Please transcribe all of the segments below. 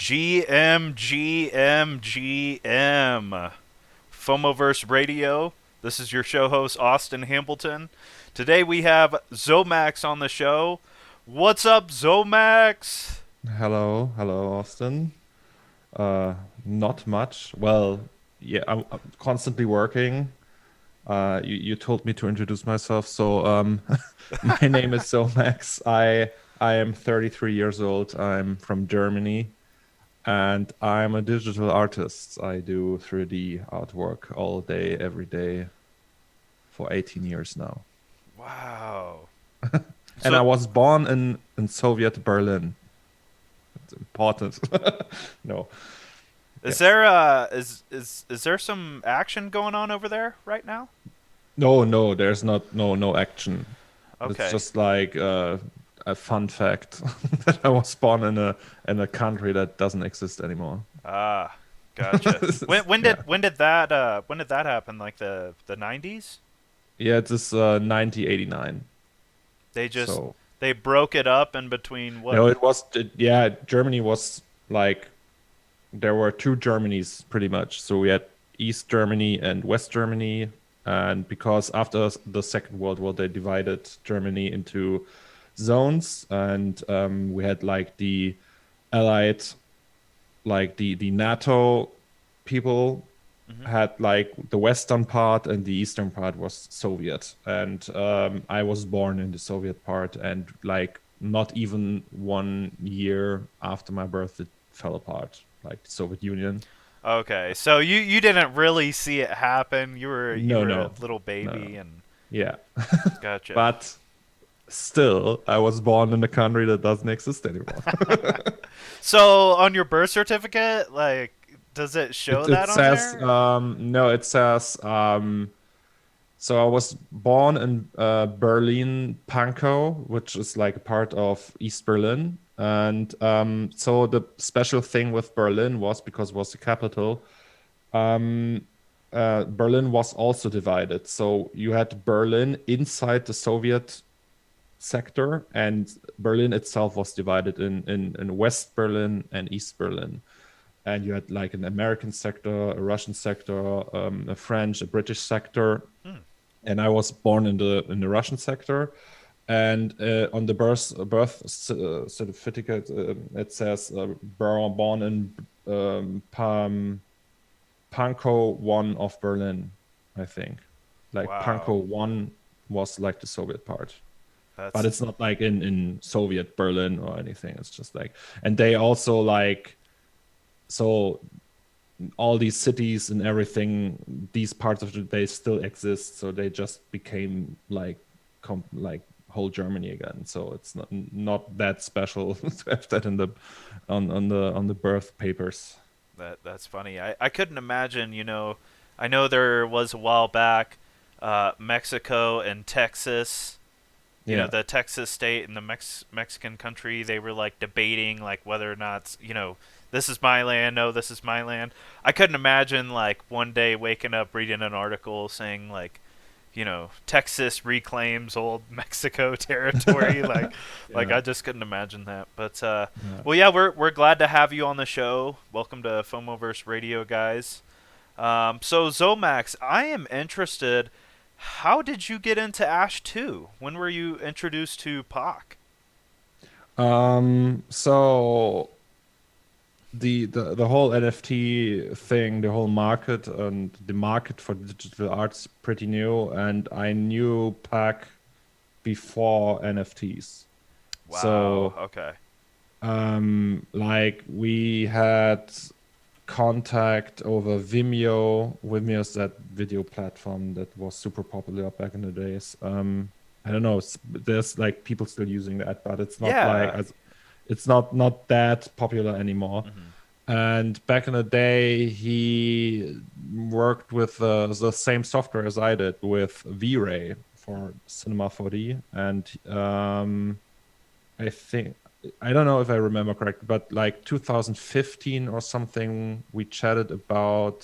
GM. FOMOverse Radio. This is your show host, Austin Hambleton. Today we have Zomax on the show. What's up, Zomax? Hello, Austin. Uh, Not much. Well, yeah, I'm constantly working. You told me to introduce myself, so my name is Somax. I am 33 years old. I'm from Germany, and I'm a digital artist. I do 3D artwork all day, every day for 18 years now. Wow. And I So, was born in Soviet Berlin. It's important. No. is Yes. there is there some action going on over there right now? No, there's not no action. It's Okay. just like a fun fact that I was born in a country that doesn't exist anymore. Ah, gotcha. This When is- when yeah, did when did that happen? Like the 90s? yeah, it is 1989. They just So they broke it up in between what? no, yeah, Germany was like there were two Germanys pretty much. So we had East Germany and West Germany, and because after the Second World War they divided Germany into zones, and we had like the Allied, like the NATO people Mhm. had like the western part and the eastern part was Soviet. And I was born in the Soviet part, and like not even 1 year after my birth it fell apart, like the Soviet Union. Okay, so you didn't really see it happen. You No, were a no, little no. baby and Yeah. gotcha. But still, I was born in a country that doesn't exist anymore. So on your birth certificate, like, does it show It that on says there? no, it says so I was born in Berlin Pankow, which is like a part of East Berlin. And so the special thing with Berlin was, because it was the capital, um, Berlin was also divided. So you had Berlin inside the Soviet sector, and Berlin itself was divided in West Berlin and East Berlin. And you had like an American sector, a Russian sector, a French, a British sector, Hmm. and I was born in the Russian sector. And on the certificate, it says born in Pankow one of Berlin, I think. Like Wow, Pankow one was like the Soviet part, but that's it's not like in Soviet Berlin or anything. It's just like, and they also like, so all these cities and everything, these parts of the day still exist, so they just became like like whole Germany again. So it's not that special to have that in the on the birth papers. that's funny. I couldn't imagine. I know there was a while back, Mexico and Texas. Yeah, The Texas state and the Mexican country, they were like debating like whether or not, this is my land, no, this is my land. I couldn't imagine like one day waking up reading an article saying like, Texas reclaims old Mexico territory. Like yeah, I just couldn't imagine that. But yeah. well, yeah, we're glad to have you on the show. Welcome to FOMOverse Radio, guys. So Zomax, I am interested. How did you get into Ash 2? When were you introduced to Pac? So the whole NFT thing, the whole market, and the market for digital art's pretty new, and I knew Pack before NFTs. Wow. So Okay. like we had contact over Vimeo. Vimeo is that video platform that was super popular back in the days. I don't know. There's like people still using that, but it's not like Yeah. as it's not that popular anymore. Hmm. And back in the day, he worked with the same software as I did with V-Ray for Cinema 4D, and I think, I don't know if I remember correctly, but like 2015 or something, we chatted about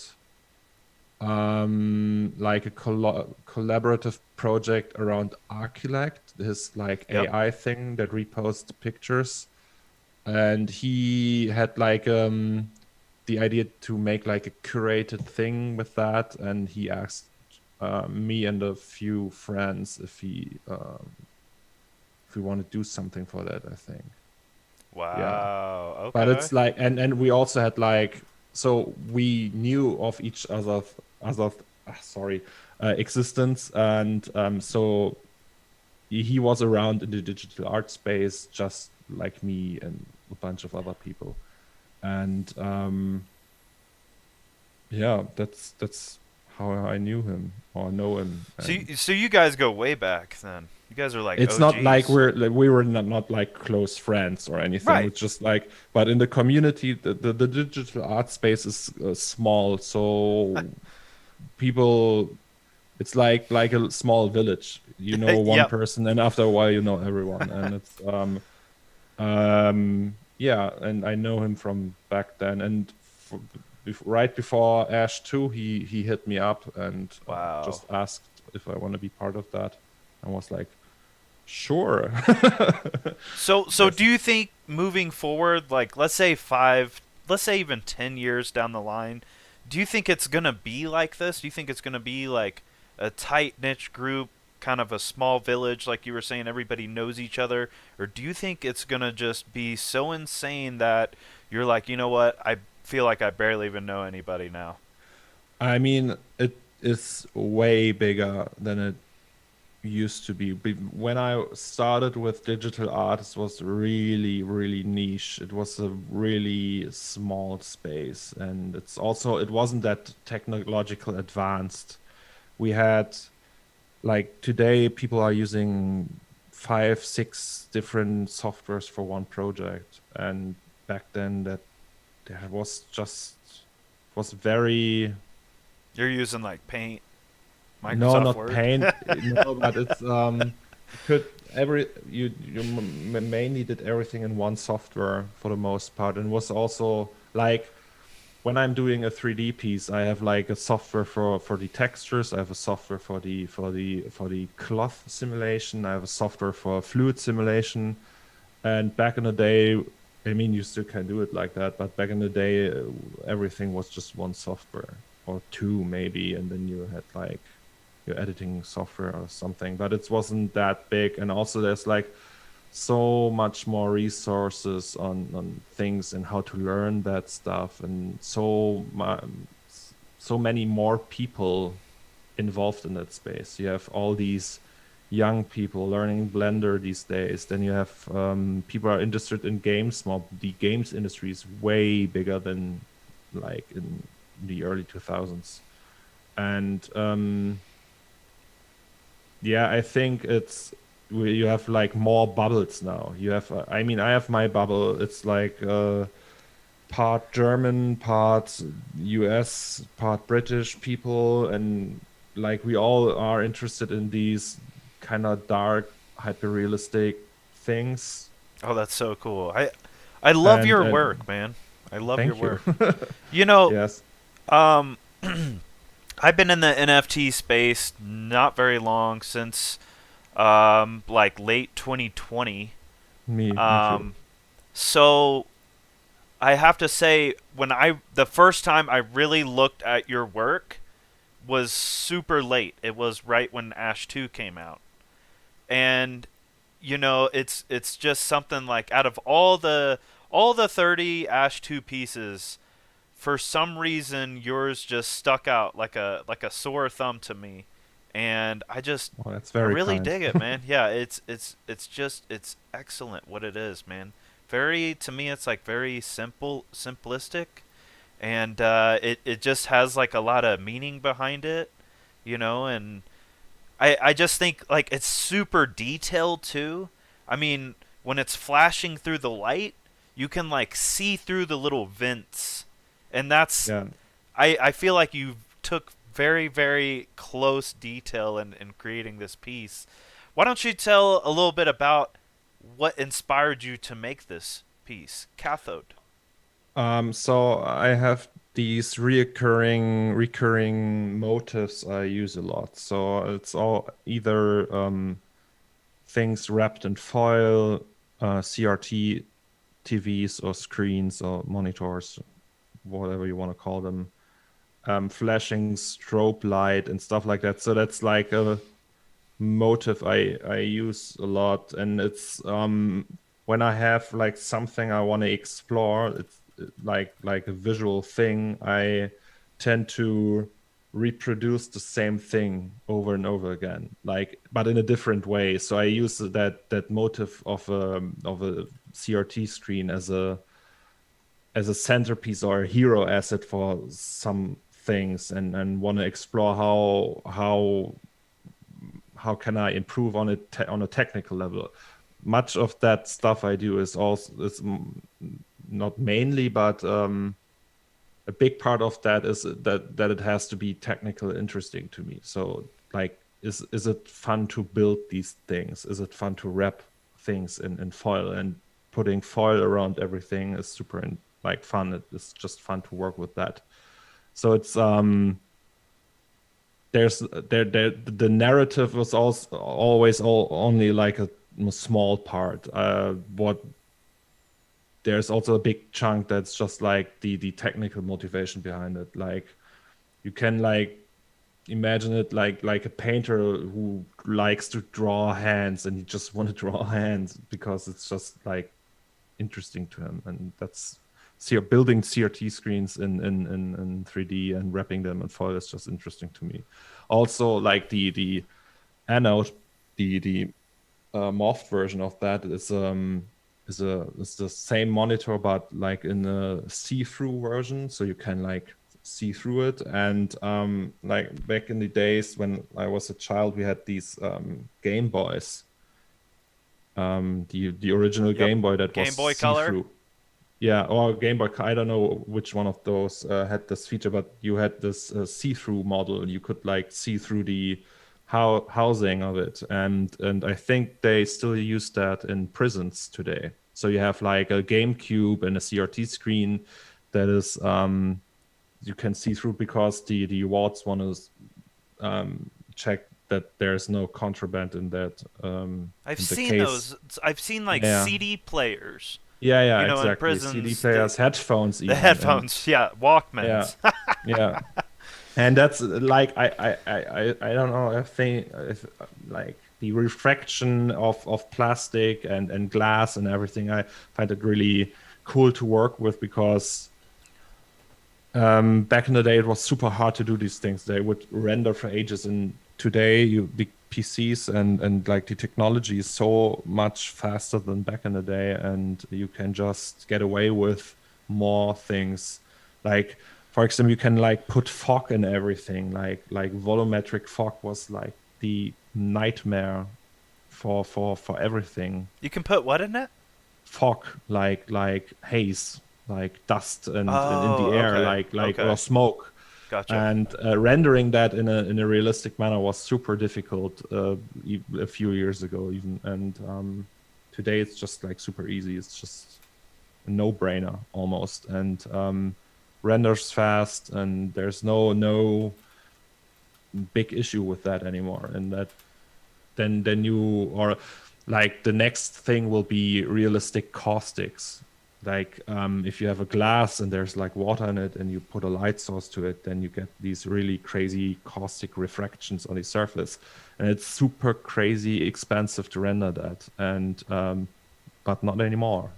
like a collaborative project around Archilect, his like Yep. AI thing that reposts pictures. and he had like the idea to make like a curated thing with that, and he asked me and a few friends if we want to do something for that, I think. Yeah. Wow. But Okay. it's like, and we also had like, so we knew of each other sorry, existence, and so he was around in the digital art space just like me and a bunch of other people. And yeah, that's how I knew him or know him. And So you guys go way back then. You guys are like it's not like OGs. we were not like close friends or anything. Right. It's just like, but in the community, the digital art space is small, so people, it's like a small village. You know one Yep. person, and after a while, you know everyone, and it's yeah, and I know him from back then, and right before Ash 2, he hit me up and Wow. just asked if I want to be part of that. I was like, sure. So Yes. do you think moving forward, like let's say even 10 years down the line, do you think it's gonna be like this? Do you think it's gonna be like a tight niche group, kind of a small village, like you were saying, everybody knows each other, or do you think it's gonna just be so insane that you're like, you know what, I feel like I barely even know anybody now? I mean, it is way bigger than it used to be. When I started with digital art, it was really, really niche. It was a really small space, and it wasn't that technological advanced. We had, like, today people are using 5, 6 different softwares for one project, and back then that there was just was very. You're using like Paint, No, Microsoft not Word. paint. No, but it's you could every you mainly did everything in one software for the most part, and was also like when I'm doing a 3D piece, I have like a software for the textures. I have a software for the cloth simulation. I have a software for fluid simulation. And back in the day, I mean, you still can do it like that, but back in the day, everything was just one software or two maybe, and then you had like your editing software or something. But it wasn't that big, and also there's like so much more resources on things and how to learn that stuff, and so many more people involved in that space. You have all these young people learning Blender these days. Then you have people are interested in games. Well, the games industry is way bigger than like in the early 2000s. And yeah, I think you have like more bubbles now. You have, I mean, I have my bubble. It's like part German, part US, part British people, and like we all are interested in these kind of dark, hyper realistic things. Oh, that's so cool. I love And your work, man. I love your thank you. work. You know, Yes, um I've been in the NFT space not very long, since like late 2020. me too. Um so I have to say, the first time I really looked at your work was super late. It was right when Ash 2 came out. And it's just something like, out of all the 30 Ash 2 pieces, for some reason yours just stuck out like a sore thumb to me, and Well, that's I very really kind. dig it, man. Yeah, it's excellent what it is, man. Very, to me, it's like very simplistic, and it just has like a lot of meaning behind it, and I just think like it's super detailed too. I mean, when it's flashing through the light, you can like see through the little vents, and Yeah. I feel like you took very, very close detail in creating this piece. Why don't you tell a little bit about what inspired you to make this piece, Cathode? So I have these recurring motifs I use a lot. So it's all either things wrapped in foil, CRT TVs or screens or monitors, whatever you want to call them, flashing strobe light and stuff like that. So that's like a motive I use a lot, and it's when I have like something I want to explore, it's like a visual thing. I tend to reproduce the same thing over and over again, like but in a different way. So I use that motive of a CRT screen as a centerpiece or a hero asset for some things, and want to explore how can I improve on it on a technical level. Much of that stuff I do is also not mainly, but a big part of that is that it has to be technical interesting to me. So like, is it fun to build these things? Is it fun to wrap things in foil? And putting foil around everything is super like fun. It's just fun to work with that. So it's there's the narrative was also always only like a small part. What There's also a big chunk that's just like the technical motivation behind it. Like you can like imagine it like a painter who likes to draw hands, and he just want to draw hands because it's just like interesting to him. And that's, see, building CRT screens in 3D and wrapping them in foil is just interesting to me. Also, like the anode, the morphed version of that is the same monitor, but like in a see-through version, so you can like see through it. And like back in the days when I was a child, we had these Game Boys, the original Yep. Game Boy that was Game Boy Color. see-through. Yeah, or Game Boy. I don't know which one of those had this feature, but you had this see-through model. You could like see through the housing of it, and I think they still use that in prisons today. So you have like a GameCube and a CRT screen that is you can see through, because the wards want to check that there's no contraband in that I've in the seen case. those. I've seen like Yeah. CD players, Yeah, in exactly. CD prisons. players, headphones, The even, and headphones, yeah, yeah, Walkmans. yeah. And that's like I don't know. I think if, like the refraction of plastic and glass and everything, I find it really cool to work with, because back in the day it was super hard to do these things. They would render for ages, and today the PCs and like the technology is so much faster than back in the day, and you can just get away with more things. Like, for example, you can like put fog in everything. Like volumetric fog was like the nightmare for everything. You can put what in it? Fog, like haze, like dust and in Oh, the air, okay, like or okay, smoke. gotcha. And rendering that in a realistic manner was super difficult a few years ago even. And today it's just like super easy. It's just a no-brainer almost, and renders fast, and there's no big issue with that anymore. And that then you, or like the next thing will be realistic caustics. Like if you have a glass and there's like water in it, and you put a light source to it, then you get these really crazy caustic refractions on the surface, and it's super crazy expensive to render that. And but not anymore.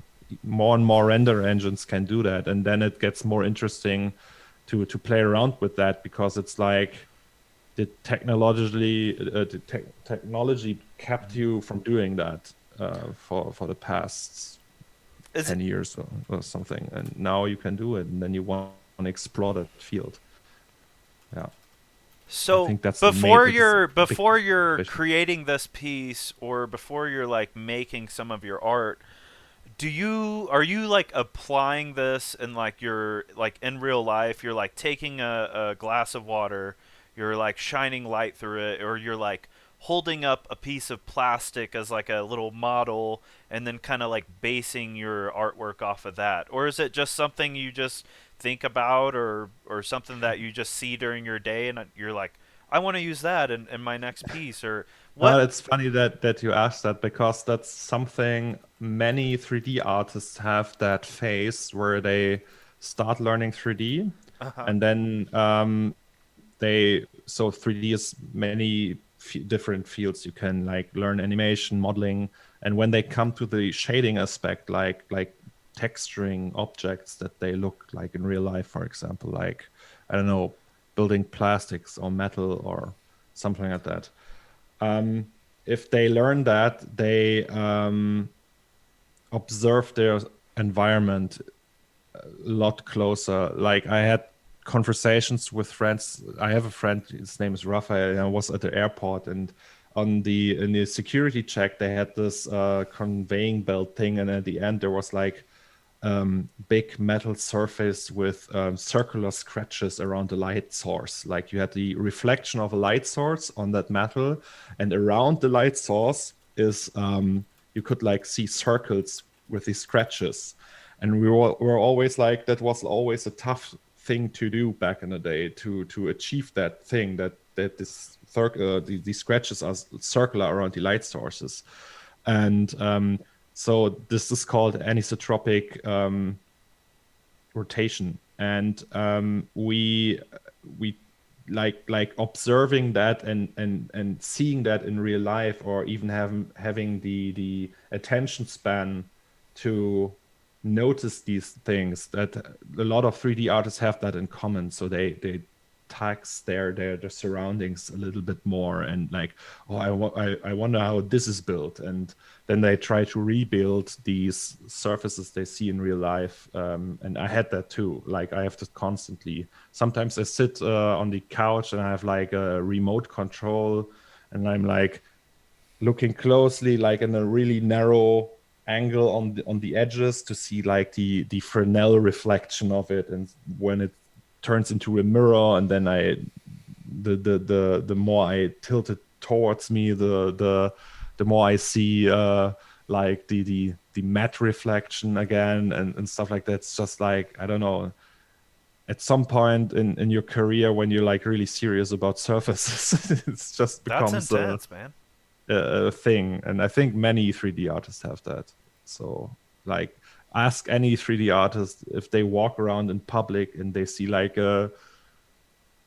More and more render engines can do that, and then it gets more interesting to play around with that, because it's like the technology kept you from doing that for the past Is 10 years or something, and now you can do it, and then you want to explore that field. Yeah, I So think that's the main before it's you're a big before you're vision. creating this piece, or before you're like making some of your art, are you like applying this in like your like in real life? You're like taking a glass of water, you're like shining light through it, or you're like holding up a piece of plastic as like a little model, and then kind of like basing your artwork off of that? Or is it just something you just think about, or something that you just see during your day and you're like, I want to use that in my next piece, or Well, what? it's funny that you asked that because that's something many 3D artists have that phase where they start learning 3D Uh-huh. and then so 3D is many different fields. You can like learn animation, modeling, and when they come to the shading aspect, like texturing objects that they look like in real life, for example, like I don't know, building plastics or metal or something like that. Um, if they learn that, they observe their environment a lot closer. Like I had conversations with friends. I have a friend, his name is Raphael, and I was at the airport and on the in the security check they had this conveying belt thing, and at the end there was like big metal surface with circular scratches around the light source. Like you had the reflection of a light source on that metal, and around the light source is you could like see circles with these scratches. And we were always like that was always a tough thing to do back in the day to achieve that thing that this these scratches are circular around the light sources, and so this is called anisotropic rotation, and we like observing that and seeing that in real life, or even having the attention span to notice these things. That a lot of 3D artists have that in common. So they tax their surroundings a little bit more, and like, oh, I wonder how this is built, and then they try to rebuild these surfaces they see in real life. And I had that too. Like I have to constantly. Sometimes I sit on the couch and I have like a remote control, and I'm like looking closely, like in a really narrow angle on the edges to see like the Fresnel reflection of it, and when it turns into a mirror, and then the more I tilt it towards me, the more I see like the matte reflection again, and stuff like that. It's just like, I don't know, at some point in your career when you're like really serious about surfaces, it just That's becomes intense, man. a thing. And I think many 3D artists have that. So like ask any 3D artist if they walk around in public and they see like a,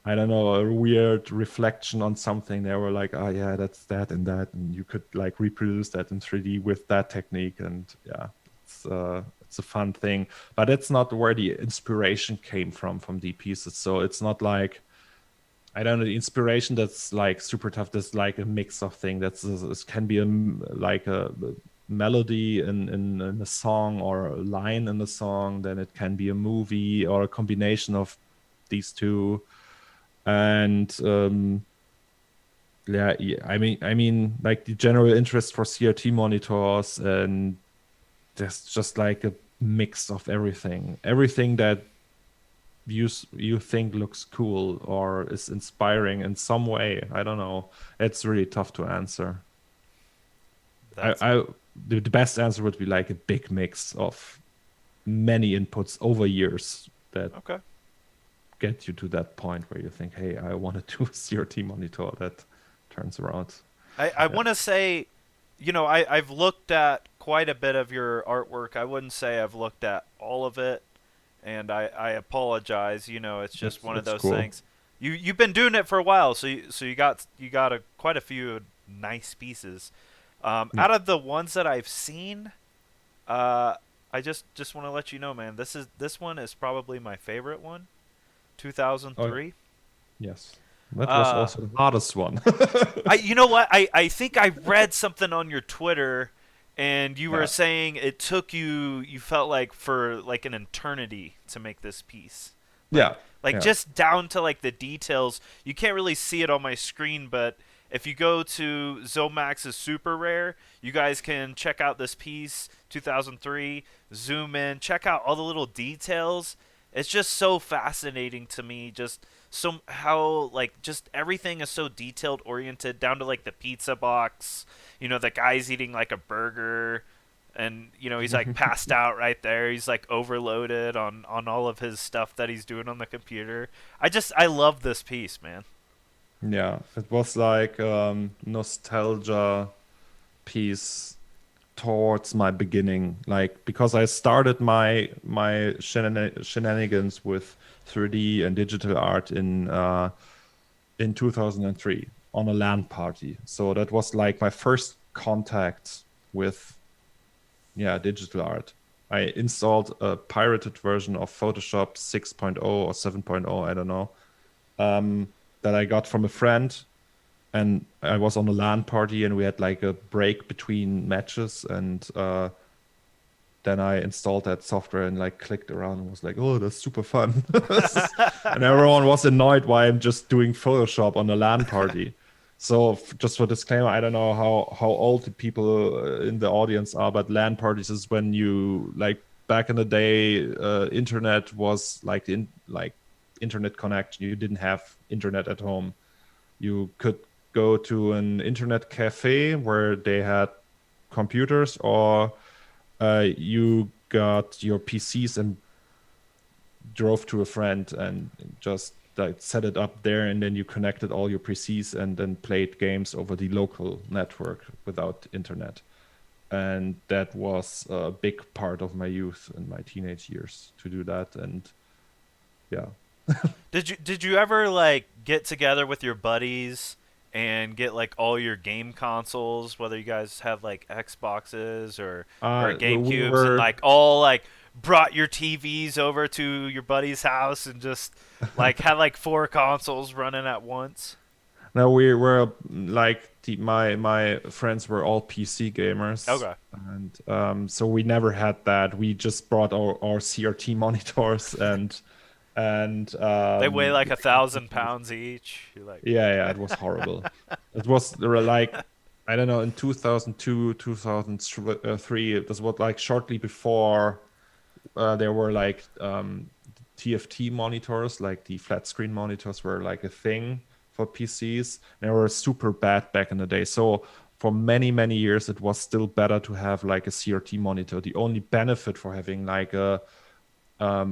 I don't know, a weird reflection on something, they were like, oh yeah, that's that and that, and you could like reproduce that in 3D with that technique. And yeah, it's a fun thing. But it's not where the inspiration came from the pieces. So it's not like, I don't know, the inspiration that's like super tough. That's like a mix of things. It can be like a melody in a song, or a line in the song. Then it can be a movie, or a combination of these two. And yeah, I mean, like the general interest for CRT monitors, and there's just like a mix of everything that you think looks cool or is inspiring in some way. I don't know. It's really tough to answer. That's I the best answer would be like a big mix of many inputs over years that okay. get you to that point where you think, hey, I want to do a CRT monitor that turns around. I Yeah. want to say, I've looked at quite a bit of your artwork. I wouldn't say I've looked at all of it, and I apologize. It's just one of It's those cool. things. You've been doing it for a while, so you got quite a few nice pieces. Yeah. Out of the ones that I've seen, uh, I just want to let you know, man. This one is probably my favorite one. Oh, 2003. yes. That was Uh, also the hardest one. you know what? I think I read something on your Twitter, and you were Yeah. saying it took you felt like for like an eternity to make this piece. Like Yeah. like Yeah. just down to like the details. You can't really see it on my screen, but if you go to Zomax's Super Rare, you guys can check out this piece 2003, zoom in, check out all the little details. It's just so fascinating to me, just so how like just everything is so detailed oriented down to like the pizza box. The guy's eating like a burger, and he's like passed out right there. He's like overloaded on all of his stuff that he's doing on the computer. I love this piece, man. Yeah, it was like nostalgia piece towards my beginning, like because I started my shenanigans with 3D and digital art in 2003 on a LAN party. So that was like my first contact with, yeah, digital art. I installed a pirated version of Photoshop 6.0 or 7.0, I don't know, that I got from a friend. And I was on a LAN party and we had like a break between matches. And then I installed that software and like clicked around and was like, oh, that's super fun. And everyone was annoyed why I'm just doing Photoshop on a LAN party. So just for disclaimer, I don't know how old the people in the audience are, but LAN parties is when you like back in the day, internet was like like internet connection. You didn't have internet at home. You could go to an internet cafe where they had computers, or you got your PCs and drove to a friend and just like set it up there, and then you connected all your PCs and then played games over the local network without internet. And that was a big part of my youth and my teenage years to do that. And yeah. Did you ever like get together with your buddies and get like all your game consoles, whether you guys have like Xboxes or We GameCubes, and were like all like brought your TVs over to your buddy's house and just like had like four consoles running at once? No, we were like my friends were all PC gamers, Okay. and so we never had that. We just brought our CRT monitors and They weigh like 1,000 pounds each. You're like, yeah, it was horrible. It was there were like, I don't know, in 2002, 2003. It was what, like shortly before there were like TFT monitors, like the flat screen monitors were like a thing for PCs. They were super bad back in the day. So for many, many years, it was still better to have like a CRT monitor. The only benefit for having like a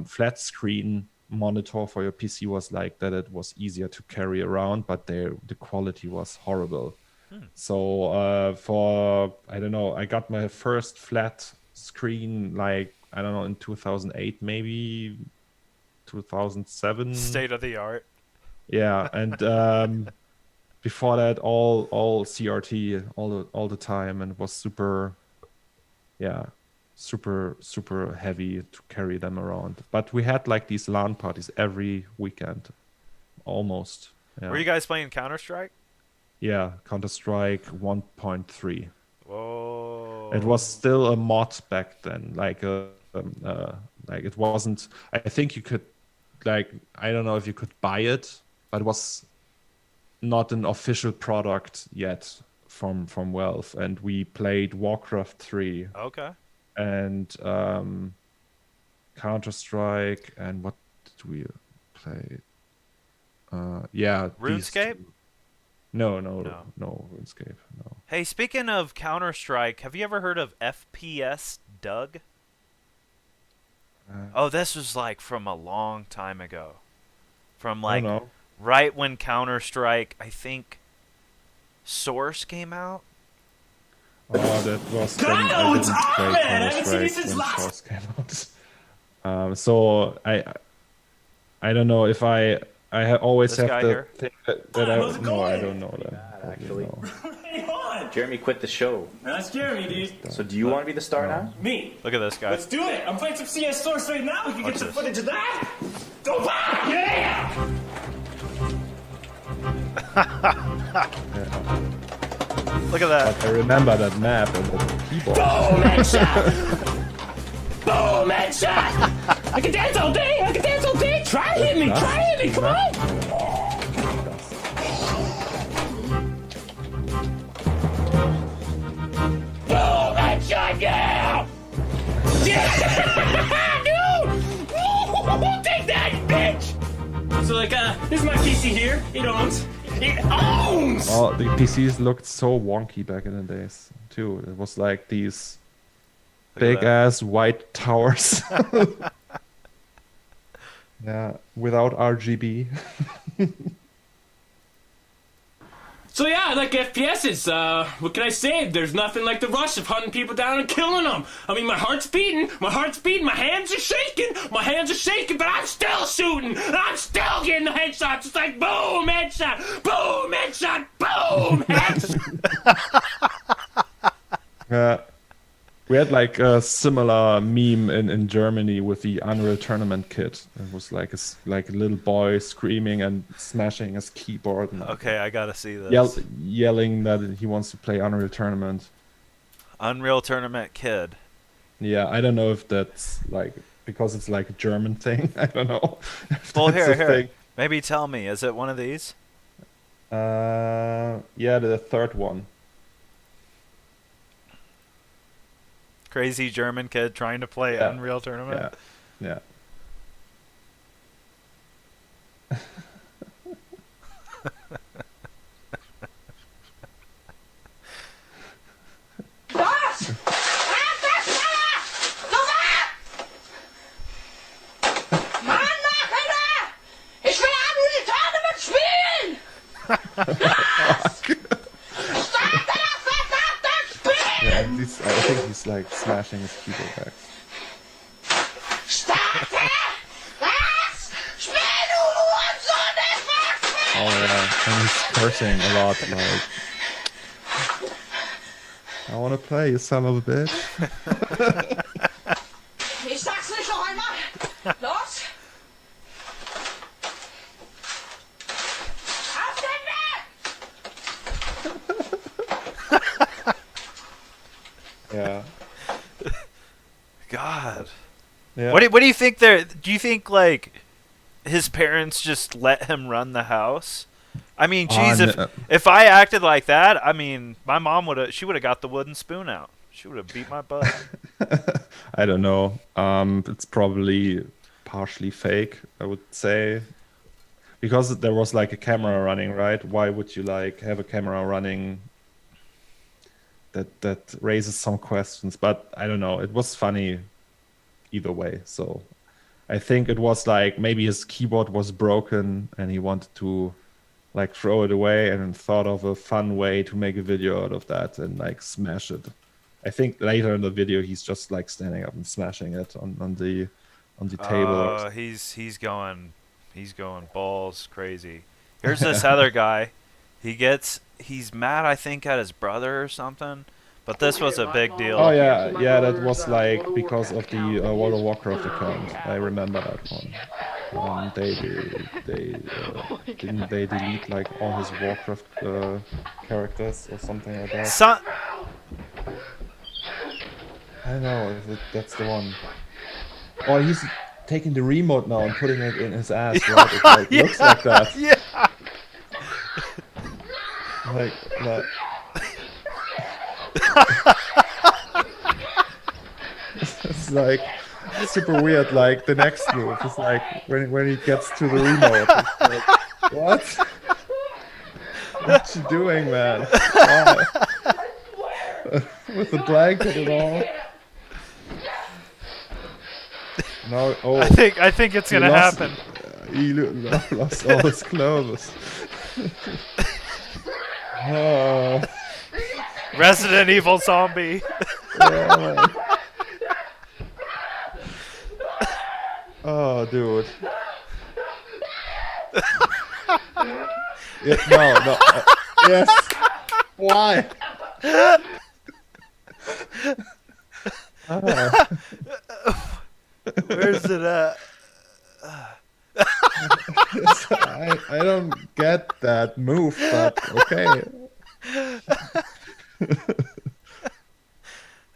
flat screen monitor for your PC was like that it was easier to carry around, but the quality was horrible. So for, I don't know, I got my first flat screen like, I don't know, in 2008, maybe 2007. state of the art. Yeah, and before that, all CRT all the time, and it was super, yeah, super heavy to carry them around. But we had like these LAN parties every weekend, almost. Were Yeah, you guys playing Counter Strike? yeah, Counter-Strike 1.3. It Whoa. was still a mod back then, like it wasn't. I think you could, like, I don't know if you could buy it, but it was not an official product yet from Valve. And we played Warcraft 3 Okay. and Counter Strike, and what did we play? Yeah, these RuneScape? two. No, No. no, RuneScape, no. Hey, speaking of Counter Strike, have you ever heard of FPS Doug? Uh, Oh, this was like from a long time ago. From I don't like know. right when Counter Strike, I think Source came out. That was when I didn't play Counter Strike when Source came out. So I don't know if always This have guy the here. thing that I How's it no, I going? don't know that. Actually, No. Hang on. Jeremy quit the show. That's Jeremy, dude. So do you want to be the star now? Me. Look at this guy. Let's do it. I'm playing some CS Source right now. We can Watch get some this. footage of that. Go back. Yeah. Look at that. But I remember that map and the keyboard. Boom headshot. Boom headshot. I can dance all day. I can dance all day. Try hit me. Try hit me. Come on. Boom headshot. Yeah. Yeah. Dude. Take that, bitch. So like, this is my PC here. It owns. It owns. Oh, the PCs looked so wonky back in the days too. It was like these Look at big that. ass white towers. Yeah, without RGB. So yeah, I like FPSs. What can I say? There's nothing like the rush of hunting people down and killing them. I mean, my heart's beating, my hands are shaking, but I'm still shooting, and I'm still getting the headshots. It's like boom, headshot, boom, headshot, boom, headshot. Yeah. We had like a similar meme in Germany with the Unreal Tournament kit. It was like like a little boy screaming and smashing his keyboard and Okay, I gotta see this. yelling that he wants to play Unreal Tournament. Unreal Tournament Kid. Yeah, I don't know if that's like because it's like a German thing. I don't know. if Well, that's a here. thing. Maybe tell me, is it one of these? Yeah, the third one. Crazy German kid trying to play Yeah. Unreal Tournament? Yeah. Was? Das schneller! Mann, mach wieder! Ich will Unreal Tournament spielen! Starte das verdammte Spiel! Yeah, I think he's like smashing his keyboard back. Starte! Was? Spiel, du Hurensohn, ich mag's nicht! Oh yeah, and he's cursing a lot. Like, I want to play, you son of a bitch. Ich sag's nicht noch einmal! Los! Auf den Weg! Yeah. God. Yeah. What do you think there? Do you think like his parents just let him run the house? I mean, geez, no. if I acted like that, I mean, my mom would have got the wooden spoon out. She would have beat my butt. I don't know. It's probably partially fake, I would say. Because there was like a camera running, right? Why would you like have a camera running? That raises some questions, but I don't know. It was funny either way. So I think it was like maybe his keyboard was broken and he wanted to like throw it away and thought of a fun way to make a video out of that and like smash it. I think later in the video he's just like standing up and smashing it on the table. He's going balls crazy. Here's this other guy. He's mad, I think, at his brother or something. But this was a big deal. Oh yeah, that was like because of the World of Warcraft account. I remember that one. They didn't they delete like all his Warcraft characters or something like that. I know that's the one. Oh, he's taking the remote now and putting it in his ass. Right? It like, looks like that. Yeah. Like that. It's like super weird. Like the next move is like when he gets to the remote. It's like, what? What you doing, man? Why? With the blanket and all. No. Oh. I think it's gonna happen. He lost all his clothes. Oh. Resident Evil zombie. Yeah. Oh, dude. Yeah, no. Yes. Why? Where's it at? I don't get that move, but okay.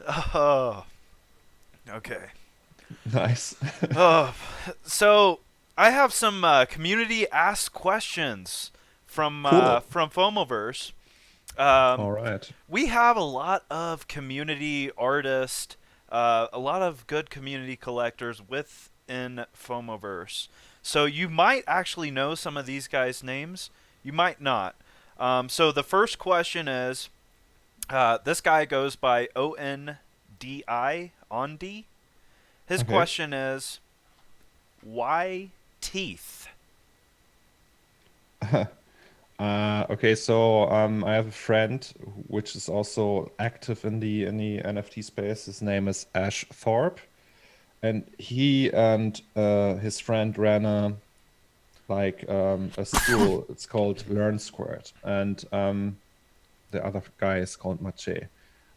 Oh. Okay. Nice. Oh, so I have some community asked questions from Cool. from Fomoverse. All right. We have a lot of community artists, a lot of good community collectors within Fomoverse. So you might actually know some of these guys' names. You might not. So the first question is, this guy goes by ONDI, Ondi. His Okay. question is, why teeth? Okay, so I have a friend which is also active in the NFT space. His name is Ash Thorpe, and he and his friend ran a school. It's called Learn Squared, and the other guy is called Mache.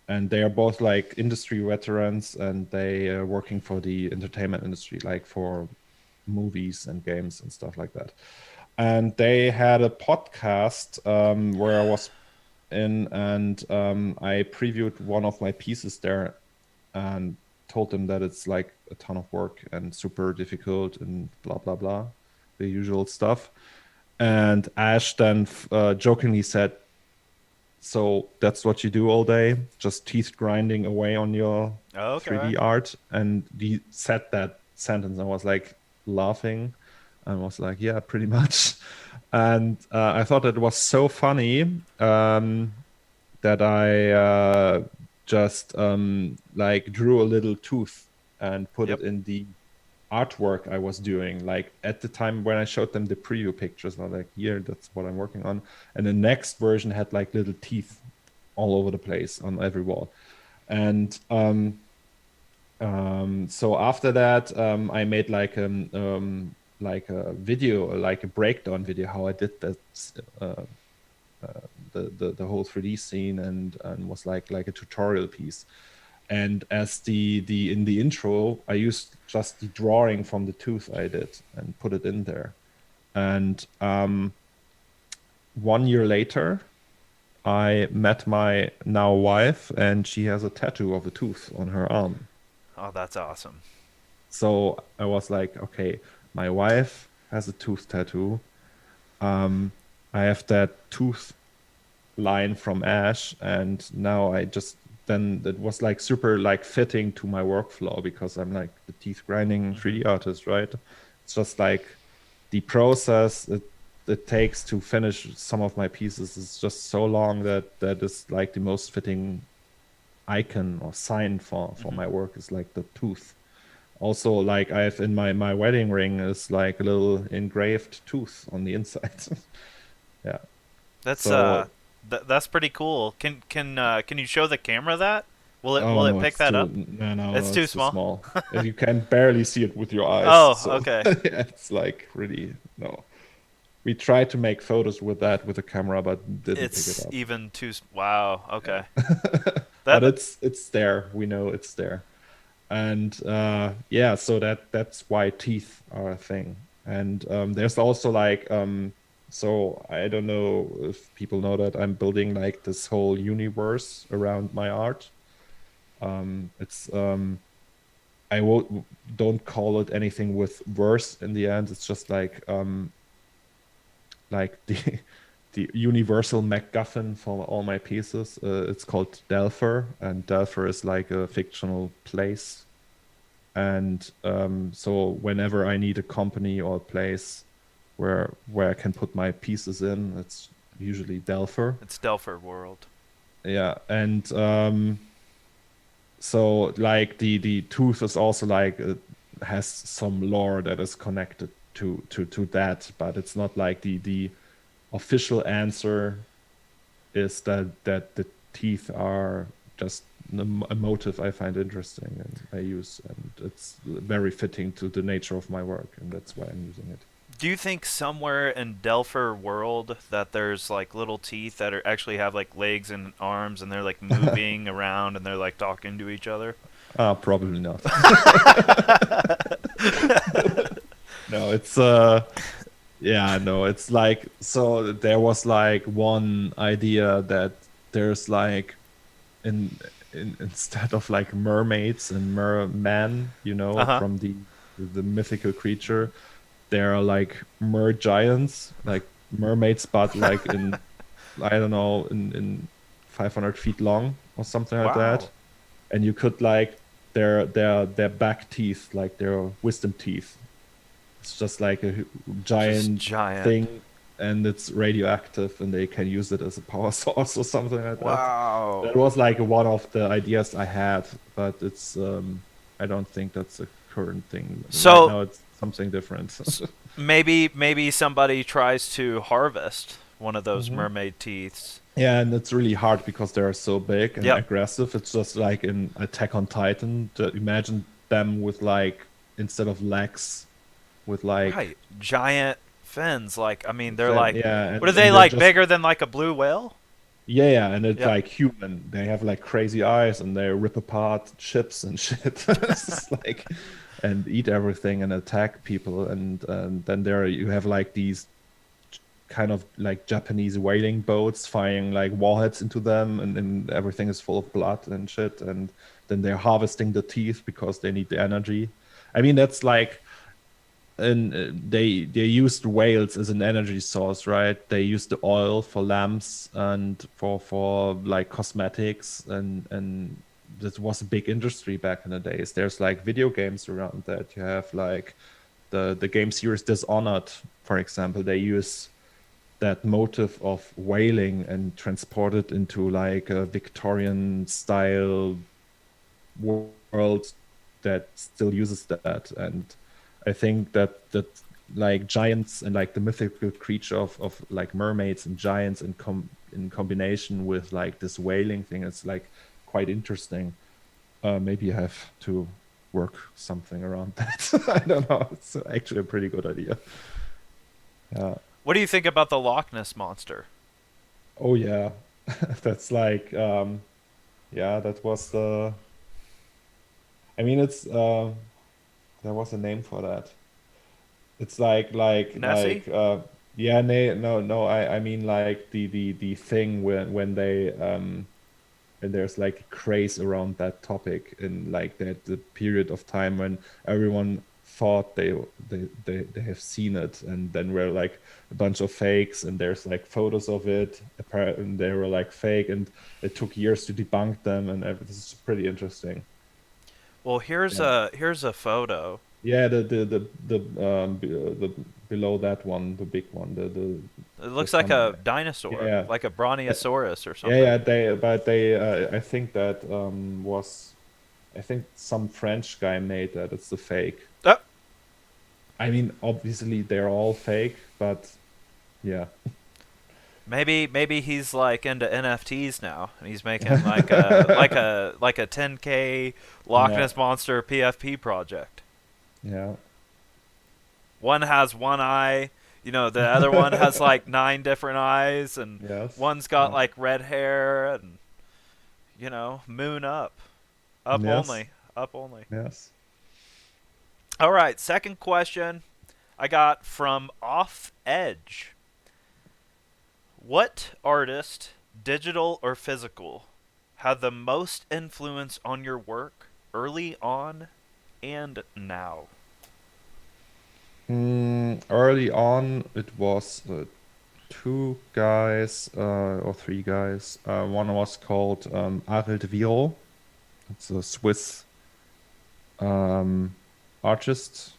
And they are both like industry veterans, and they are working for the entertainment industry, like for movies and games and stuff like that. And they had a podcast where I was in, and I previewed one of my pieces there, and told them that it's like a ton of work and super difficult and blah blah blah, the usual stuff. And Ash then jokingly said, "So that's what you do all day, just teeth grinding away on your Okay. 3D art?" And he said that sentence, and I was like laughing, and was like, "Yeah, pretty much." And I thought it was so funny that I just like drew a little tooth and put Yep. it in the artwork I was doing. Like at the time when I showed them the preview pictures, I was like, "Here, that's what I'm working on." And the next version had like little teeth all over the place on every wall. And so after that, I made like a video, like a breakdown video, how I did that, the whole 3D scene, and was like a tutorial piece. And as the in the intro, I used just the drawing from the tooth I did and put it in there. And 1 year later, I met my now wife, and she has a tattoo of a tooth on her arm. Oh, that's awesome. So I was like, okay, my wife has a tooth tattoo. I have that tooth line from Ash, and now I just then it was like super like fitting to my workflow, because I'm like the teeth grinding 3D artist, right? It's just like the process it takes to finish some of my pieces is just so long that is like the most fitting icon or sign for my work is like the tooth. Also, like I have in my wedding ring is like a little engraved tooth on the inside. Yeah. That's So that's pretty cool. Can you show the camera that? Will it oh will it no, pick it's that too up? no, It's too small. You can barely see it with your eyes. Oh, So okay. yeah, it's like really no. We tried to make photos with that with a camera, but didn't pick It's it up. even too. Wow. Okay. But That it's there. We know it's there. And yeah, so that's why teeth are a thing. And there's also like so I don't know if people know that I'm building like this whole universe around my art. It's don't call it anything with verse in the end. It's just like the universal MacGuffin for all my pieces. It's called Delpher, and Delpher is like a fictional place. And so whenever I need a company or a place where I can put my pieces in, it's usually Delpher. it's Delpher World. Yeah, and so like the tooth is also like has some lore that is connected to that, but it's not like the official answer is that the teeth are just a motive I find interesting and I use, and it's very fitting to the nature of my work, and that's why I'm using it. Do you think somewhere in Delpher World that there's like little teeth that are actually have like legs and arms and they're like moving around and they're like talking to each other? Probably not. No, it's yeah, no, it's like, so there was like one idea that there's like instead of like mermaids and merman, Uh-huh. from the mythical creature, there are like mer giants, like mermaids, but like in I don't know, in 500 feet long or something like Wow. that. And you could like their back teeth, like their wisdom teeth. It's just like a Just giant giant. thing, and it's radioactive, and they can use it as a power source or something like that. That Wow. was like one of the ideas I had, but it's I don't think that's a current thing. Right So now, it's something different. maybe somebody tries to harvest one of those mermaid teeths. Yeah, and it's really hard because they're so big and Yep. aggressive. It's just like in Attack on Titan. Imagine them with like, instead of legs, with like Right, giant fins. Like, I mean, they're fin- like, yeah, what are and they they're like? just- Bigger than like a blue whale? Yeah, and it's Yep. like human. They have like crazy eyes and they rip apart ships and shit. It's just like, and eat everything and attack people. And then there you have like these kind of like Japanese whaling boats firing like warheads into them, and everything is full of blood and shit. And then they're harvesting the teeth because they need the energy. I mean, that's like, and they used whales as an energy source, right? They used the oil for lamps and for like cosmetics, and this was a big industry back in the days. There's like video games around that. You have like the game series Dishonored, for example. They use that motive of whaling and transport it into like a Victorian style world that still uses that. And I think that like giants and like the mythical creature of like mermaids and giants in combination with like this whaling thing, it's like quite interesting. Maybe you have to work something around that. I don't know. It's actually a pretty good idea. Yeah. What do you think about the Loch Ness monster? Oh yeah, that's like yeah, that was the. I mean, it's there was a name for that. It's Nessie? yeah, no, I mean like the thing when they and there's like a craze around that topic in like that the period of time when everyone thought they have seen it, and then we're like a bunch of fakes, and there's like photos of it apparently they were like fake, and it took years to debunk them, and this is pretty interesting. Well, here's Yeah. a photo. Yeah, the below that one, the big one, It looks the like a thumb- dinosaur, yeah. like a Brontosaurus or Yeah, something. yeah, I think that was, I think some French guy made that. It's the fake. Oh, I mean, obviously they're all fake, but yeah, maybe he's like into NFTs now, and he's making like a like a 10K Loch Yeah. Ness monster PFP project. yeah, One has one eye, you know, the other one has like 9 different eyes, and yes. one's got Yeah. like red hair, and you know, moon up, up Yes. only, up only. Yes. All right, second question I got from Off Edge. What artist, digital or physical, had the most influence on your work early on and now? Early on, it was two guys or three guys. One was called Arild Viro. It's a Swiss artist.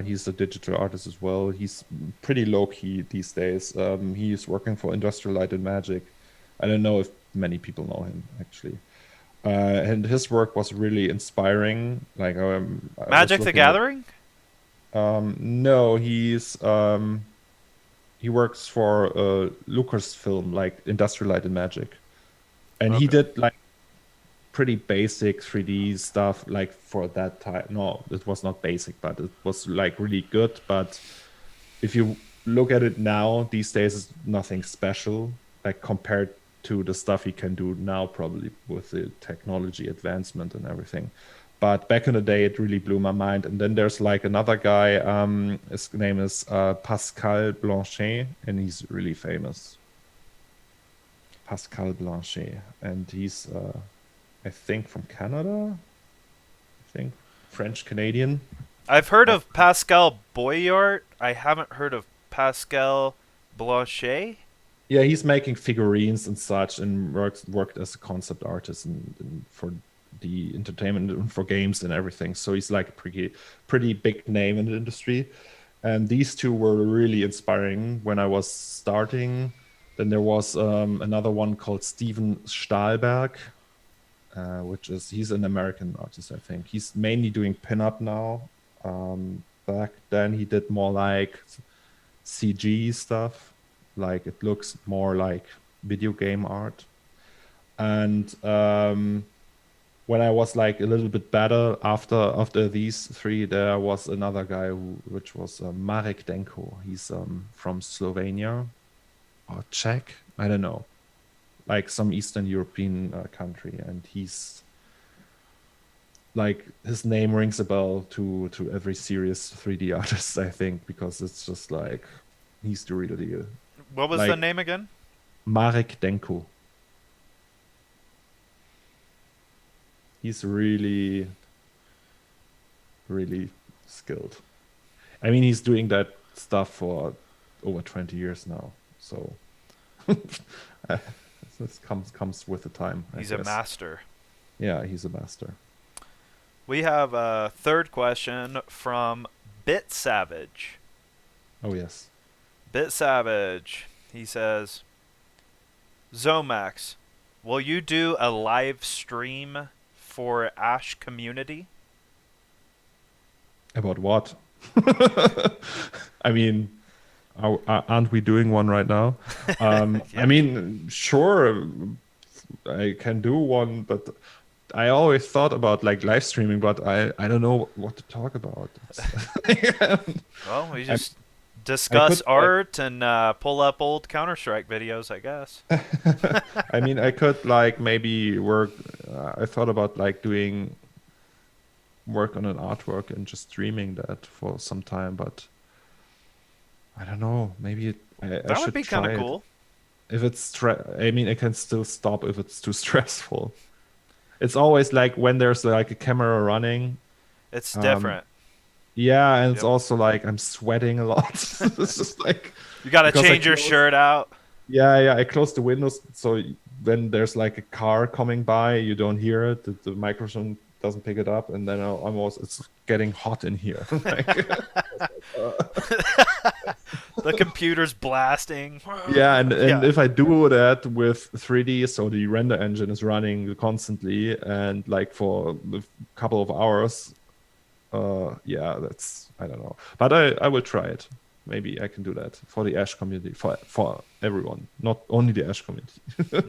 He's a digital artist as well. He's pretty low key these days. He's working for Industrial Light and Magic. I don't know if many people know him actually. And his work was really inspiring. Like I was Magic the looking at- Gathering? no, he works for Lucasfilm, like Industrial Light and Magic, and he Okay. did like pretty basic 3D stuff like for that time. No, it was not basic, but it was like really good. But if you look at it now, these days, it's nothing special, like compared to the stuff he can do now, probably with the technology advancement and everything. But back in the day, it really blew my mind. And then there's like another guy, his name is Pascal Blanchet, and he's really famous. Pascal Blanchet, and he's I think from Canada. I think French Canadian. I've heard of Pascal Boyart. I haven't heard of Pascal Blanchet. Yeah, he's making figurines and such, and worked as a concept artist and for the entertainment and for games and everything. So he's like a pretty big name in the industry. And these two were really inspiring when I was starting. Then there was another one called Steven Stahlberg, he's an American artist, I think. He's mainly doing pinup now. Back then he did more like CG stuff, like it looks more like video game art. And when I was like a little bit better after these three, there was another guy which was Marek Denko. He's from Slovenia or Czech, I don't know, like some Eastern European country, and he's like, his name rings a bell to every serious 3D artist, I think, because it's just like, he's the real deal. What was Like- the name again? Marek Denko. He's really, really skilled. I mean, he's doing that stuff for over 20 years now. So this comes with the time. I He's a guess. master. Yeah, he's a master. We have a third question from Bit Savage. Oh yes. Bit Savage. He says, Zomax, will you do a live stream for Ash Community? About what? I mean, aren't we doing one right now? I mean, sure, I can do one, but I always thought about like live streaming, but I don't know what to talk about. Well, we just discuss could, art and pull up old Counter-Strike videos, I guess. I mean, I could like maybe work. I thought about like doing work on an artwork and just streaming that for some time, but I don't know. Maybe I That should would be kind try of it. cool. If it's I mean, I can still stop if it's too stressful. It's always like when there's like a camera running. It's different. Yeah, and it's Yep. also like I'm sweating a lot. It's just like, You got to because I change your close- shirt out. yeah, I close the windows so when there's like a car coming by, you don't hear it. The microphone doesn't pick it up, and then it's getting hot in here. Like, The computer's blasting. yeah, and Yeah. if I do that with 3D, so the render engine is running constantly and like for a couple of hours, yeah, that's, I don't know, but I will try it. Maybe I can do that for the Ash community, for everyone, not only the Ash community.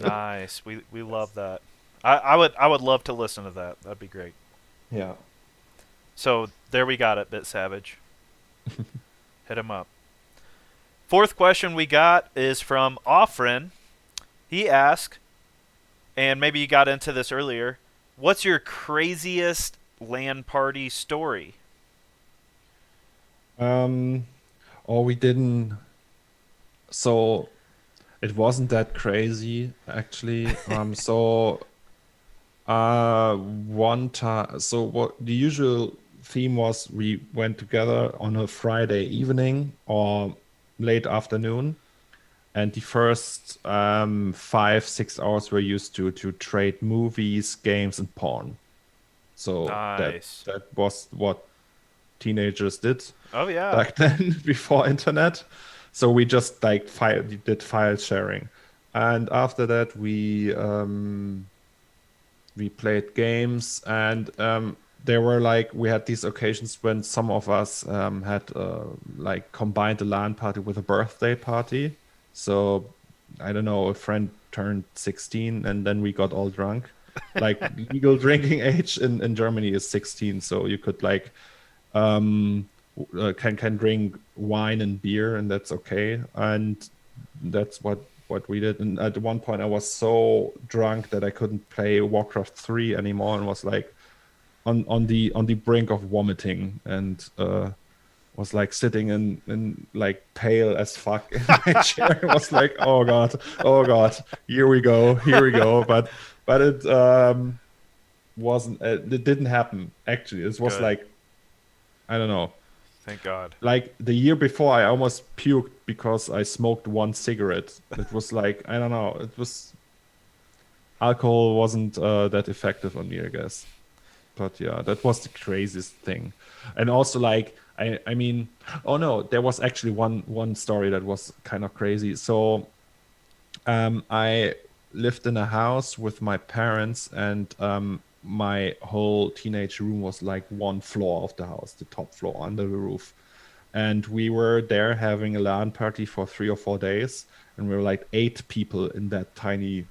Nice. We love that. I would love to listen to that. That'd be great. Yeah. So there we got it, Bit Savage. Hit him up. Fourth question we got is from Offrin. He asked, and maybe you got into this earlier, what's your craziest LAN party story? Or we didn't. So it wasn't that crazy actually. One time, so what the usual theme was, we went together on a Friday evening or late afternoon, and the first 5-6 hours were used to trade movies, games, and porn. So Nice. that was what teenagers did Oh yeah. back then before internet. So we just like did file sharing, and after that we played games, and there were like, we had these occasions when some of us had like combined a LAN party with a birthday party. So I don't know, a friend turned 16 and then we got all drunk. Like legal drinking age in Germany is 16, so you could like can drink wine and beer, and that's okay. And that's what we did. And at one point I was so drunk that I couldn't play Warcraft 3 anymore, and was like on the brink of vomiting, and was like sitting in like pale as fuck in my chair. It was like, oh god, here we go. But it wasn't, it didn't happen actually. It was Good. like, I don't know, Thank God. like the year before I almost puked because I smoked one cigarette. It was like, I don't know, it was, alcohol wasn't that effective on me, I guess. But yeah, that was the craziest thing. And also like, I mean, oh no, there was actually one story that was kind of crazy. So I lived in a house with my parents, and my whole teenage room was like one floor of the house, the top floor under the roof. and we were there having a LAN party for 3 or 4 days, and we were like 8 people in that tiny.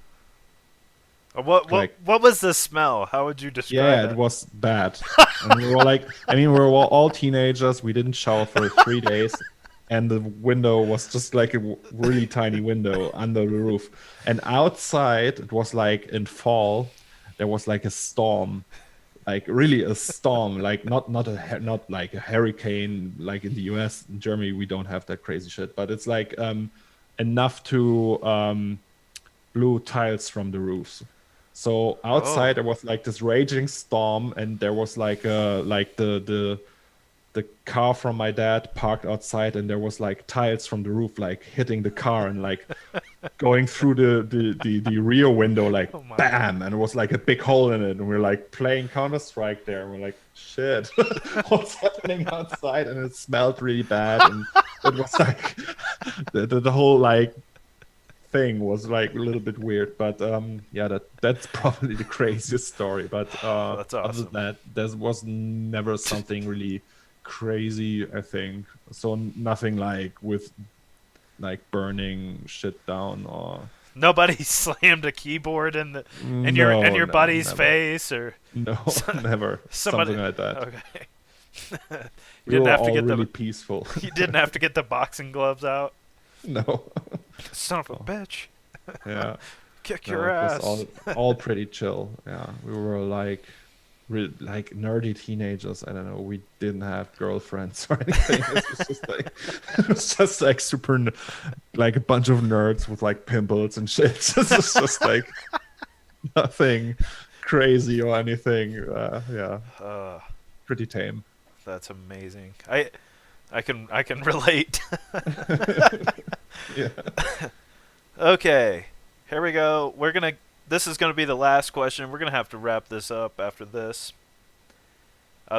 What was the smell? How would you describe Yeah, it? it was bad. And we were like, I mean, we were all teenagers. We didn't shower for 3 days. And the window was just like a really tiny window under the roof. And outside, it was like in fall, there was like a storm, like really a storm, like not like a hurricane like in the US. In Germany, we don't have that crazy shit, but it's like enough to blew tiles from the roofs. So outside there was like this raging storm, and there was like the car from my dad parked outside, and there was like tiles from the roof like hitting the car and like going through the rear window like Oh my bam, and it was like a big hole in it, and we're like playing Counter-Strike there, and we're like, shit, what's happening outside? And it smelled really bad, and it was like the whole like thing was like a little bit weird, but yeah, that's probably the craziest story. But That's other awesome. than that, there was never something really crazy, I think. So nothing like with like burning shit down or Nobody slammed a keyboard in your no, buddy's never. face or No, never somebody. something like that. Okay. You We didn't were have to all get really the peaceful. you didn't have to get the boxing gloves out. No, Son of a bitch. yeah, Kick no, your it ass. was all pretty chill. Yeah, we were like like nerdy teenagers. I don't know. We didn't have girlfriends or anything. It was just like super, like a bunch of nerds with like pimples and shit. It was just like nothing crazy or anything. Yeah, pretty tame. That's amazing. I can relate. Yeah. Okay, here we go. This is gonna be the last question. We're gonna have to wrap this up after this.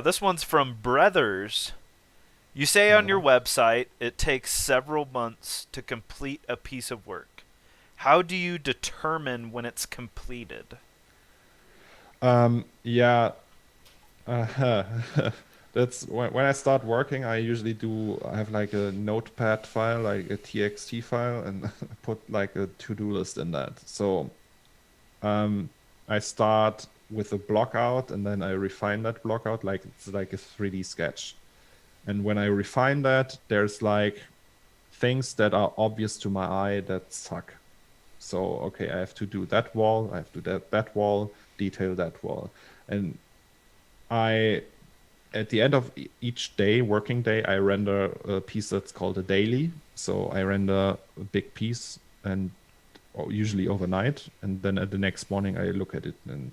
This one's from Brothers. You say on your website it takes several months to complete a piece of work. How do you determine when it's completed? Yeah. That's when I start working, I usually I have like a notepad file, like a txt file, and put like a to-do list in that. So I start with a block out, and then I refine that block out like it's like a 3D sketch. And when I refine that, there's like things that are obvious to my eye that suck. So, okay, I have to do that wall, I have to do that wall, detail that wall. And at the end of each day, working day, I render a piece that's called a daily. So I render a big piece, and usually overnight, and then at the next morning I look at it and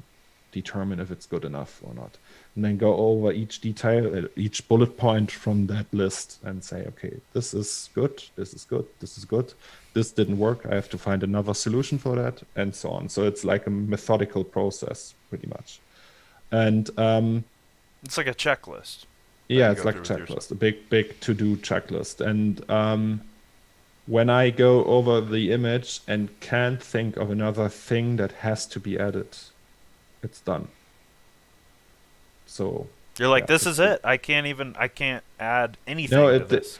determine if it's good enough or not, and then go over each detail, each bullet point from that list, and say, okay, this is good, this is good, this is good, this didn't work, I have to find another solution for that, and so on. So it's like a methodical process, pretty much. And It's like a checklist. yeah, you it's go like a through with checklist, a big to-do checklist. And when I go over the image and can't think of another thing that has to be added, it's done. So You're like, yeah, this is it. I can't add anything no, to this.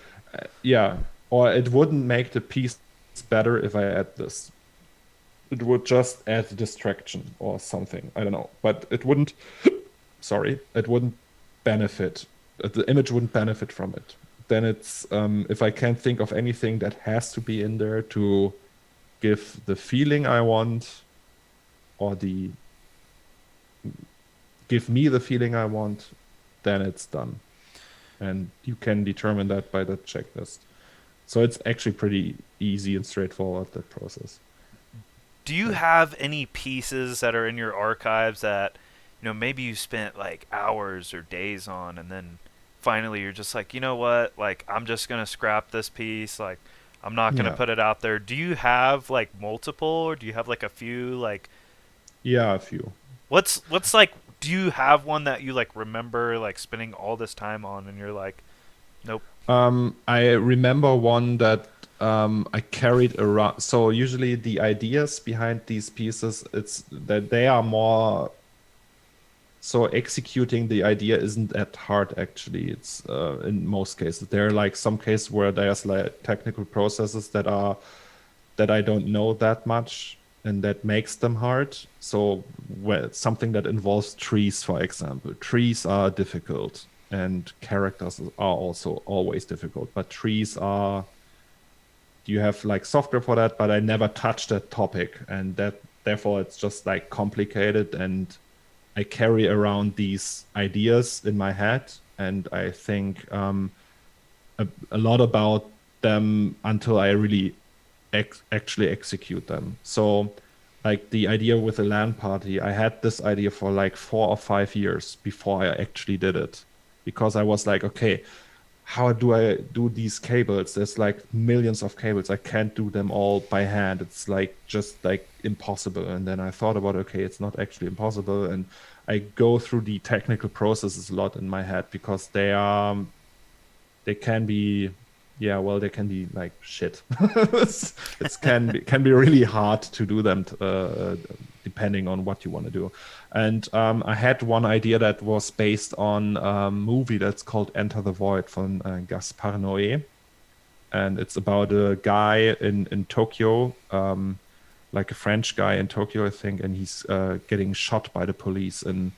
yeah, or it wouldn't make the piece better if I add this. It would just add distraction or something. I don't know, but it wouldn't. Sorry, it wouldn't benefit. The image wouldn't benefit from it. Then it's if I can't think of anything that has to be in there to give the feeling I want, or give me the feeling I want, then it's done. And you can determine that by the checklist. So it's actually pretty easy and straightforward, that process. Do you have any pieces that are in your archives that, maybe you spent like hours or days on, and then finally you're just like, you know what, like I'm just gonna scrap this piece, like I'm not gonna Yeah. put it out there? Do you have like multiple, or do you have like a few? Like, Yeah, a few. what's like? Do you have one that you like remember like spending all this time on, and you're like, nope. I remember one that I carried around. So usually the ideas behind these pieces, it's that they are more So executing the idea isn't that hard actually. It's in most cases. There are like some cases where there's like technical processes that I don't know that much, and that makes them hard. So something that involves trees, for example, trees are difficult, and characters are also always difficult. But trees are, you have like software for that, but I never touched that topic, and that therefore it's just like complicated, and I carry around these ideas in my head, and I think a lot about them until I really actually execute them. So like the idea with the LAN party, I had this idea for like 4 or 5 years before I actually did it, because I was like, okay, how do I do these cables? There's like millions of cables. I can't do them all by hand. It's like just like impossible. And then I thought about, okay, it's not actually impossible. And I go through the technical processes a lot in my head, because they can be, yeah, well, they can be like shit. It can be really hard to do them, depending on what you want to do. And I had one idea that was based on a movie that's called Enter the Void from Gaspar Noé. And it's about a guy in Tokyo, like a French guy in Tokyo, I think, and he's getting shot by the police and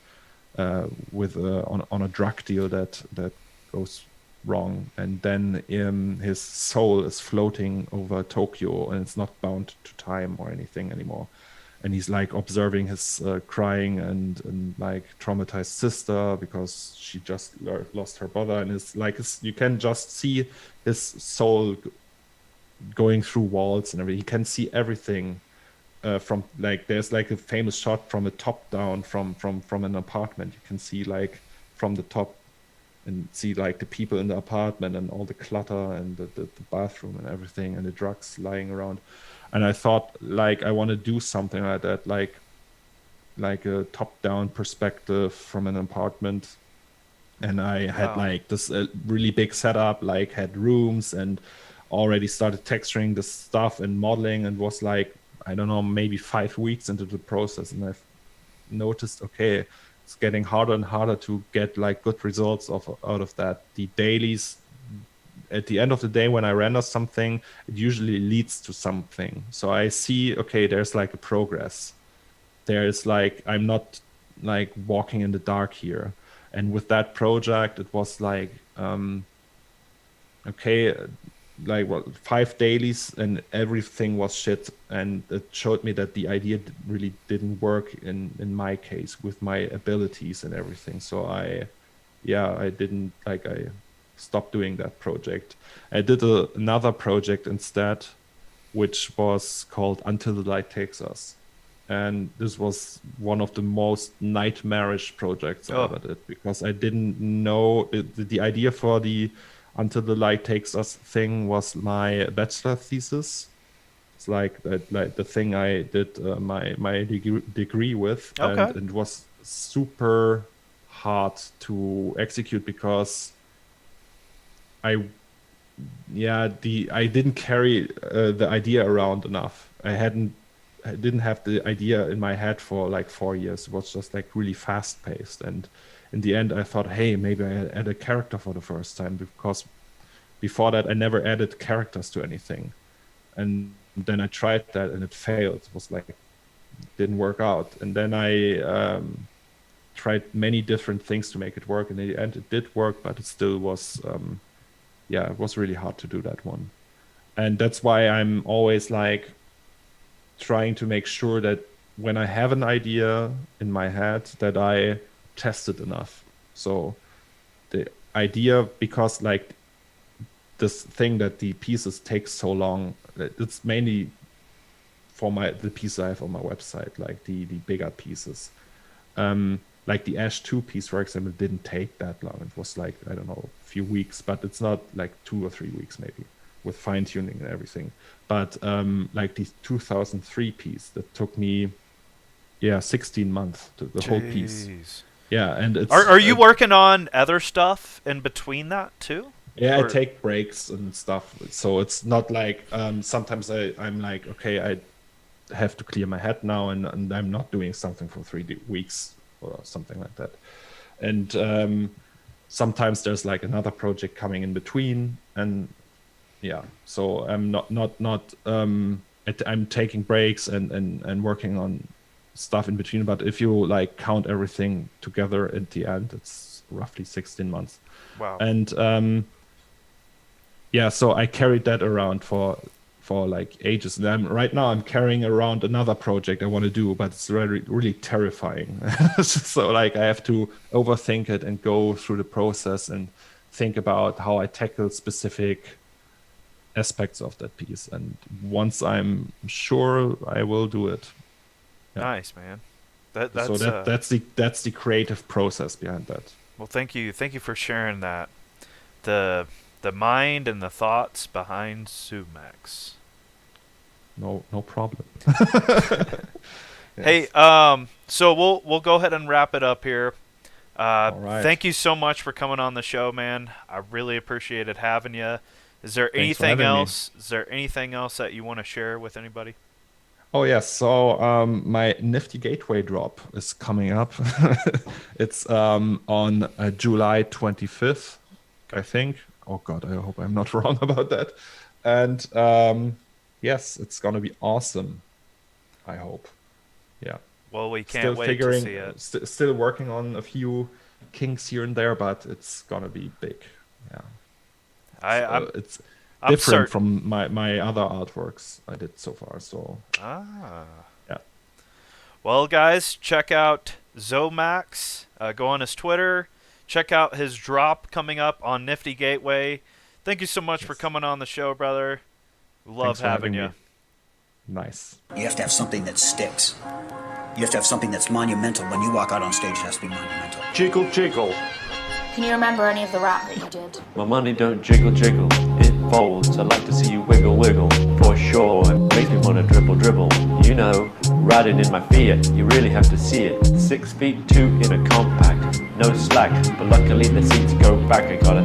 on a drug deal that goes wrong, and then his soul is floating over Tokyo, and it's not bound to time or anything anymore. And he's like observing his crying and like traumatized sister because she just lost her brother, and it's like you can just see his soul going through walls and everything. He can see everything from like, there's like a famous shot from a top down from an apartment. You can see like from the top and see like the people in the apartment and all the clutter and the bathroom and everything and the drugs lying around. And I thought like I want to do something like that, like a top-down perspective from an apartment. And I had like this really big setup, like had rooms, and already started texturing the stuff and modeling, and was like, I don't know, maybe 5 weeks into the process, and I've noticed, okay, it's getting harder and harder to get like good results out of that. The dailies, at the end of the day, when I render something, it usually leads to something. So I see, okay, there's like a progress. There's like, I'm not like walking in the dark here. And with that project, it was like, okay, like 5 dailies and everything was shit. And it showed me that the idea really didn't work in my case with my abilities and everything. So I stopped doing that project. I did another project instead, which was called Until the Light Takes Us. And this was one of the most nightmarish projects I ever did, because I didn't know the idea for the Until the Light Takes Us thing was my bachelor thesis. It's like the thing I did my degree with, and it was super hard to execute because I didn't carry the idea around enough. I didn't have the idea in my head for like 4 years. It was just like really fast paced. And in the end, I thought, hey, maybe I add a character for the first time, because before that, I never added characters to anything. And then I tried that and it failed. It was like, didn't work out. And then I tried many different things to make it work. And in the end, it did work, but it still was, it was really hard to do that one. And that's why I'm always like, trying to make sure that when I have an idea in my head, that I test it enough. So the idea, because like this thing that the pieces take so long, it's mainly for the pieces I have on my website, like the bigger pieces. Like the Ash 2 piece, for example, didn't take that long. It was like, I don't know, a few weeks, but it's not like 2 or 3 weeks maybe, with fine tuning and everything. But like the 2003 piece that took me, 16 months, the whole piece. Yeah, and it's. Are you working on other stuff in between that too? Yeah, I take breaks and stuff. So it's not like sometimes I'm like, okay, I have to clear my head now, and I'm not doing something for 3 weeks. or something like that. And sometimes there's like another project coming in between, and yeah, so I'm I'm taking breaks and working on stuff in between. But if you like count everything together at the end, it's roughly 16 months. Wow. And yeah, so I carried that around for like ages, and right now I'm carrying around another project I want to do, but it's really terrifying. So like I have to overthink it and go through the process and think about how I tackle specific aspects of that piece, and once I'm sure, I will do it. Yeah. Nice, man. That's So that's the creative process behind that. well, thank you for sharing that. The mind and the thoughts behind Sumax. No problem. Hey, so we'll go ahead and wrap it up here. All right. Thank you so much for coming on the show, man. I really appreciated having you. Is there Thanks for anything having me. else? Is there anything else that you want to share with anybody? Oh yes, so my Nifty Gateway drop is coming up. It's on July 25th, I think. Oh God, I hope I'm not wrong about that. And yes, it's gonna be awesome. I hope. Yeah. Well, we can't wait to see it. Still working on a few kinks here and there, but it's gonna be big. Yeah. It's I'm different certain. from my other artworks I did so far. So Ah. yeah. Well, guys, check out Zomax. Go on his Twitter. Check out his drop coming up on Nifty Gateway. Thank you so much for coming on the show, brother. Love Thanks for having having you. me. Nice. You have to have something that sticks. You have to have something that's monumental. When you walk out on stage, it has to be monumental. Jiggle, jiggle. Can you remember any of the rap that you did? My money don't jiggle, jiggle. It folds. I like to see you wiggle, wiggle. For sure. It makes me want to dribble, dribble. You know, riding in my Fiat, you really have to see it. 6'2" in a compact. No slack, but luckily the seats go back. I got a